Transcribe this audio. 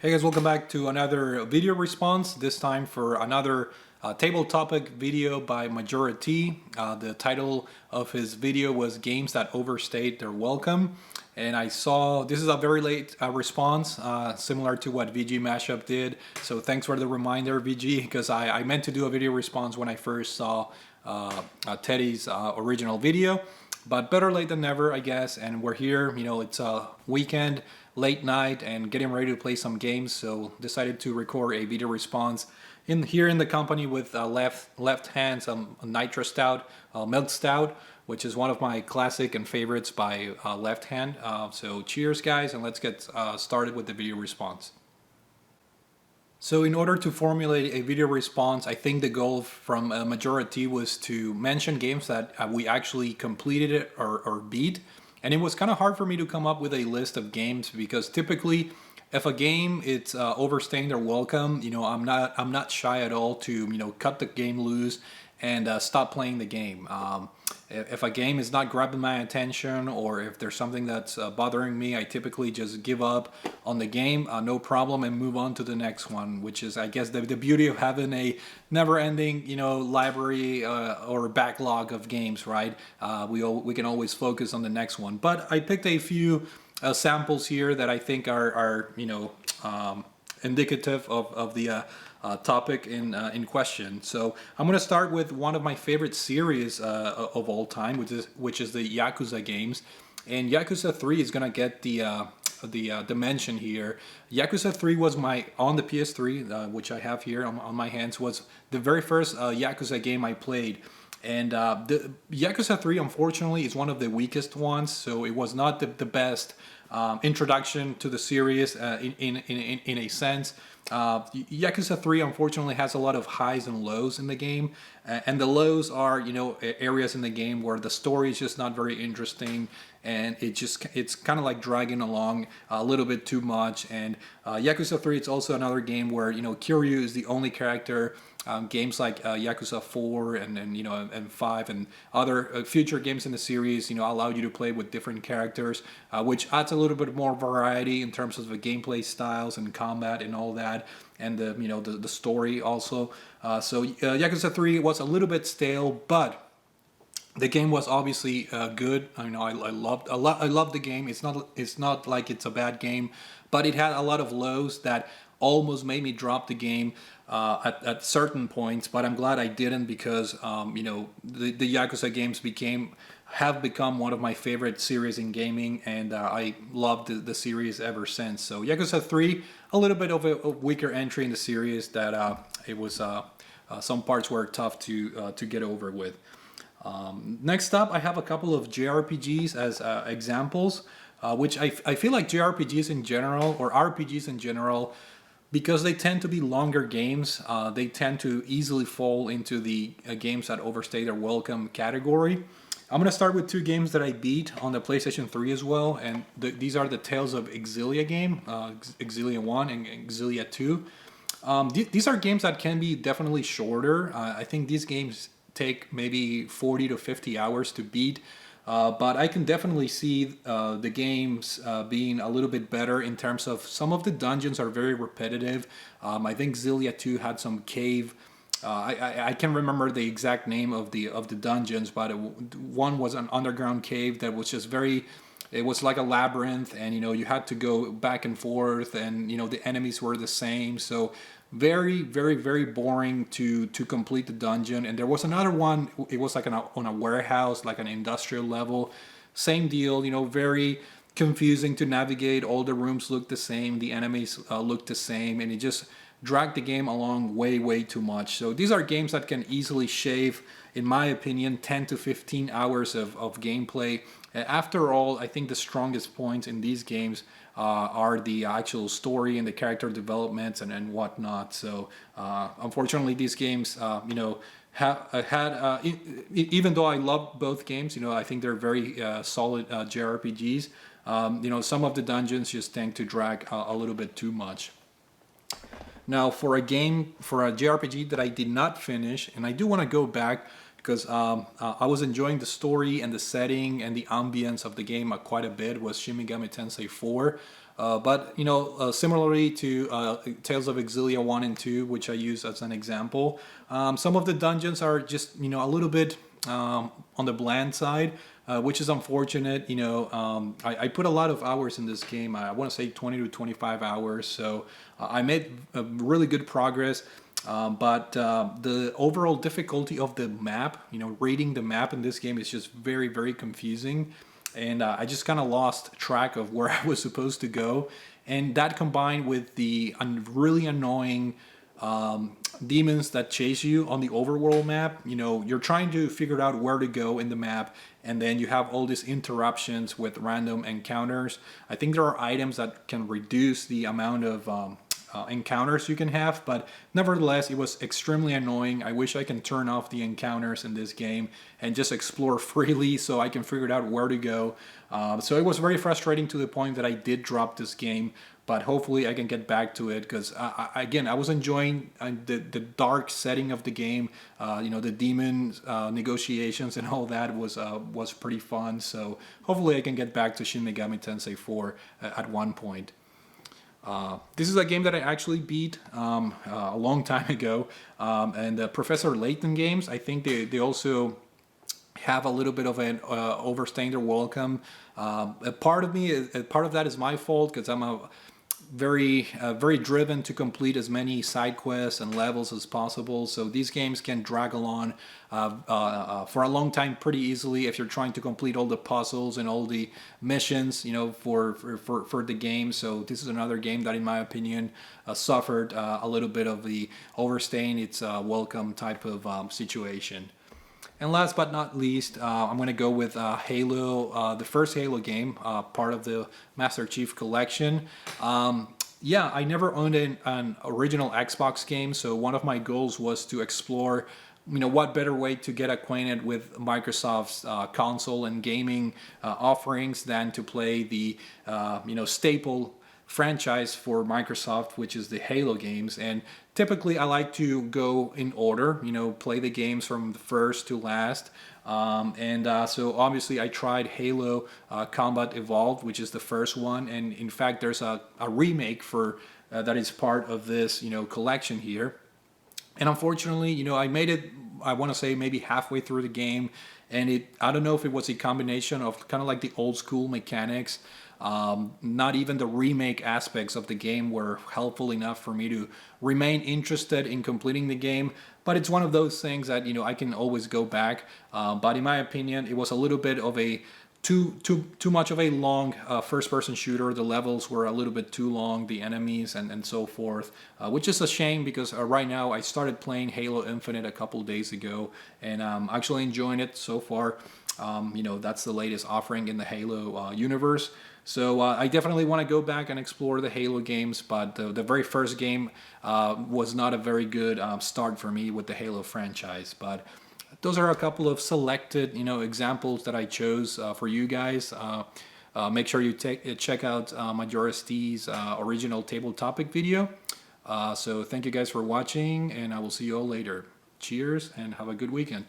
Hey guys, welcome back to another video response, this time for another table topic video by Majora T. The title of his video was Games That Overstayed Their Welcome. And I saw, this is a very late response, similar to what VG Mashup did. So thanks for the reminder, VG, because I meant to do a video response when I first saw Teddy's original video. But better late than never, I guess. And we're here, you know, it's a weekend, late night, and getting ready to play some games. So decided to record a video response here in the company with left hand, some Nitro Stout, Milk Stout, which is one of my classic and favorites by Left Hand. So cheers, guys, and let's get started with the video response. So in order to formulate a video response, I think the goal from Majora T was to mention games that we actually completed or beat. And it was kind of hard for me to come up with a list of games because typically if a game it's overstaying their welcome, you know, I'm not shy at all to, you know, cut the game loose and stop playing the game. If a game is not grabbing my attention or if there's something that's bothering me, I typically just give up on the game, no problem, and move on to the next one, which is, I guess, the beauty of having a never-ending, you know, library or backlog of games, right? We can always focus on the next one. But I picked a few samples here that I think are you know, indicative of the topic in question. So I'm going to start with one of my favorite series of all time, which is the Yakuza games, and Yakuza 3 is going to get the dimension here. Yakuza 3 was on the PS3, which I have here on my hands, was the very first Yakuza game I played. And the Yakuza 3, unfortunately, is one of the weakest ones, so it was not the best introduction to the series in a sense. Yakuza 3 unfortunately has a lot of highs and lows in the game, and the lows are, you know, areas in the game where the story is just not very interesting, and it's kind of like dragging along a little bit too much. And Yakuza 3, it's also another game where, you know, Kiryu is the only character. Games like Yakuza 4 and you know, and 5 and other future games in the series, you know, allow you to play with different characters, which adds a little bit more variety in terms of the gameplay styles and combat and all that, and the, you know, the story also. So Yakuza 3 was a little bit stale, but the game was obviously good. I know I loved the game. It's not like it's a bad game, but it had a lot of lows that almost made me drop the game at certain points. But I'm glad I didn't, because you know, the Yakuza games have become one of my favorite series in gaming, and I loved the series ever since. So Yakuza 3, a little bit of a weaker entry in the series, that it was some parts were tough to get over with. Next up, I have a couple of JRPGs as examples, which I feel like JRPGs in general, or RPGs in general, because they tend to be longer games, they tend to easily fall into the games that overstay their welcome category. I'm going to start with two games that I beat on the PlayStation 3 as well, and these are the Tales of Xillia game, Xillia 1 and Xillia 2. These are games that can be definitely shorter. I think these games take maybe 40 to 50 hours to beat, but I can definitely see the games being a little bit better in terms of some of the dungeons are very repetitive. I think Xillia 2 had some cave. I can't remember the exact name of the dungeons, but one was an underground cave that was just very. It was like a labyrinth, and you know, you had to go back and forth, and you know, the enemies were the same. So very, very, very boring to complete the dungeon. And there was another one. It was like on a warehouse, like an industrial level. Same deal. You know, very confusing to navigate. All the rooms looked the same. The enemies looked the same, and it just dragged the game along way too much. So these are games that can easily shave, in my opinion, 10 to 15 hours of gameplay. After all, I think the strongest points in these games are the actual story and the character developments and whatnot. So unfortunately, these games, you know, even though I love both games, you know, I think they're very solid JRPGs. You know, some of the dungeons just tend to drag a little bit too much. Now, for a JRPG that I did not finish, and I do want to go back because I was enjoying the story and the setting and the ambience of the game quite a bit, was Shin Megami Tensei 4. But similarly to Tales of Exilia 1 and 2, which I use as an example, some of the dungeons are just a little bit on the bland side, which is unfortunate. I put a lot of hours in this game. I want to say 20 to 25 hours, so I made really good progress. But the overall difficulty of the map, reading the map in this game is just very, very confusing. And I just kind of lost track of where I was supposed to go. And that combined with the really annoying demons that chase you on the overworld map, you're trying to figure out where to go in the map, and then you have all these interruptions with random encounters. I think there are items that can reduce the amount of encounters you can have, but nevertheless, it was extremely annoying. I wish I can turn off the encounters in this game and just explore freely so I can figure out where to go. So it was very frustrating to the point that I did drop this game, but hopefully I can get back to it because again, I was enjoying the dark setting of the game. The demon negotiations and all that was pretty fun. So hopefully I can get back to Shin Megami Tensei 4 at one point. This is a game that I actually beat a long time ago, and the Professor Layton games, I think they also have a little bit of an overstaying their welcome. A part of that is my fault because I'm a very driven to complete as many side quests and levels as possible. So these games can drag along for a long time pretty easily if you're trying to complete all the puzzles and all the missions, for the game. So this is another game that, in my opinion, suffered a little bit of the overstaying its welcome type of situation. And last but not least, I'm going to go with Halo, the first Halo game, part of the Master Chief Collection. I never owned an original Xbox game, so one of my goals was to explore, what better way to get acquainted with Microsoft's console and gaming offerings than to play the, staple franchise for Microsoft, which is the Halo games. And typically I like to go in order, play the games from the first to last. So obviously I tried Halo Combat Evolved, which is the first one. And in fact, there's a remake for that is part of this, collection here. And unfortunately, I made it, I want to say maybe halfway through the game. And I don't know if it was a combination of kind of like the old school mechanics. Not even the remake aspects of the game were helpful enough for me to remain interested in completing the game. But it's one of those things that I can always go back. But in my opinion, it was a little bit of a too much of a long first-person shooter. The levels were a little bit too long, the enemies and so forth, which is a shame because right now I started playing Halo Infinite a couple days ago, and I'm actually enjoying it so far. That's the latest offering in the Halo universe. So I definitely want to go back and explore the Halo games, but the very first game was not a very good start for me with the Halo franchise. But those are a couple of selected, examples that I chose for you guys. Make sure you check out Majora T's original table topic video. So thank you guys for watching, and I will see you all later. Cheers, and have a good weekend.